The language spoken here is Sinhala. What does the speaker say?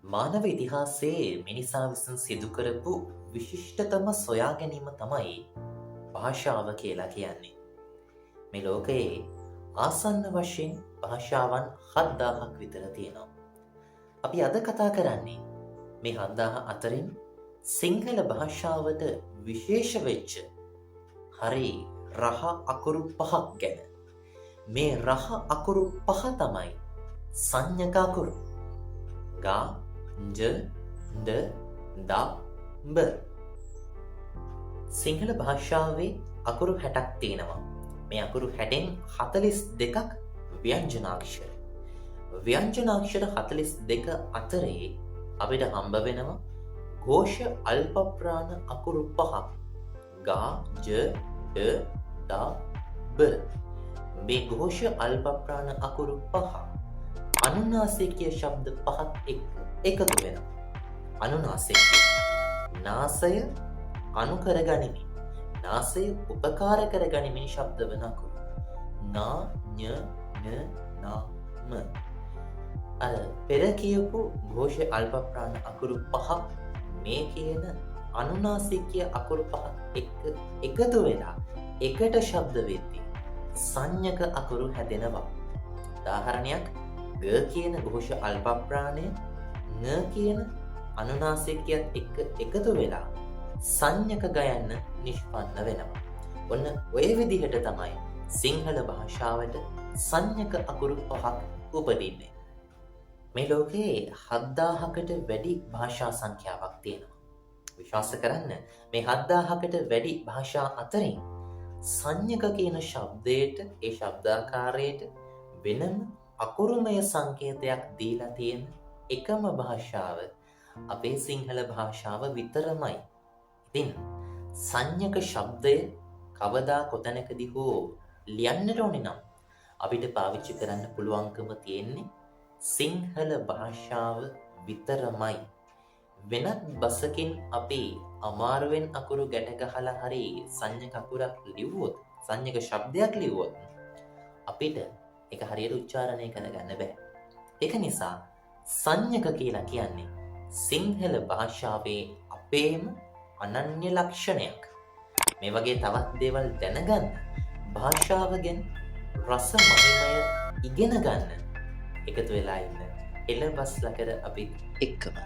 මානව ඉතිහාසයේ මිනිසා විසින් සිදු කරපු විශිෂ්ටතම සොයා ගැනීම තමයි භාෂාව කියලා කියන්නේ. මේ ලෝකයේ ආසන්න වශයෙන් භාෂාවන් 7000ක් විතර තියෙනවා. අපි අද කතා කරන්නේ මේ 7000 අතරින් සිංහල භාෂාවට විශේෂ වෙච්ච හරි රහ අකුරු 5ක් ගැන. මේ රහ අකුරු 5 තමයි සංඥක අකුරු. ගා ජ ඩ ද බ. සිංහල භාෂාවේ අකුරු 60ක් තියෙනවා. මේ අකුරු 60න් 42ක් ව්‍යංජනාක්ෂර. ව්‍යංජනාක්ෂර 42 අතරේ අපිට හම්බ වෙනවා ഘോഷ අල්ප ප්‍රාණ අකුරු 5ක්. ගා ජ ඩ ද බ. මේ ഘോഷ අල්ප ප්‍රාණ අකුරු 5 අනුනාසිකීය ශබ්ද 5ක් එක්ක එකතු වෙනවා. අනුනාසිකීය නාසය අනු කරගනිමින් නාසය උපකාර කරගනිමින් ශබ්ද වන අකුරු. නා ඤ න නා ම. අර පෙර කියපු ഘോഷ අල්ප ප්‍රාණ අකුරු 5 මේ කියන අනුනාසිකීය අකුරු 5 එක්ක එකතු වෙලා එකට ශබ්ද වෙද්දී සංඥක අකුරු හැදෙනවා. උදාහරණයක් ග කියන ഘോഷ අල්ප ප්‍රාණය ං කියන අනුනාසිකයත් එක්ක එකතු වෙලා සංඥක ගයන්න නිෂ්පන්න වෙනවා. ඔන්න ඔය විදිහට තමයි සිංහල භාෂාවට සංඥක අකුරු 5ක් උපදින්නේ. මේ ලෝකයේ 7000කට වැඩි භාෂා සංඛ්‍යාවක් තියෙනවා. විශ්වාස කරන්න මේ 7000කට වැඩි භාෂා අතරින් සංඥක කියන ශබ්දයට ඒ ශබ්දාකාරයට වෙනම අකුරුමය සංකේතයක් දීලා තියෙන එකම භාෂාව අපේ සිංහල භාෂාව විතරමයි. ඉතින් සංඥක ශබ්දය කවදා කොතැනකදී හෝ ලියන්නට ඕනේ නම් අපිට පාවිච්චි කරන්න පුළුවන්කම තියෙන්නේ සිංහල භාෂාව විතරමයි. වෙනත් බසකින් අපි අමාරුවෙන් අකුරු ගැට ගහලා හරි සංඥක අකුරක් ලිව්වොත්, සංඥක ශබ්දයක් ලිව්වොත් අපිට ඒක හරියට උච්චාරණය කරගන්න බෑ. ඒක නිසා සංඥක කියලා කියන්නේ සිංහල භාෂාවේ අපේම අනන්‍ය ලක්ෂණයක්. මේ වගේ තවත් දේවල් දැනගන්න, භාෂාව ගැන රස මහිමය ඉගෙන ගන්න එකතු වෙලා ඉන්න එළබස් ලකර අපි එක්කම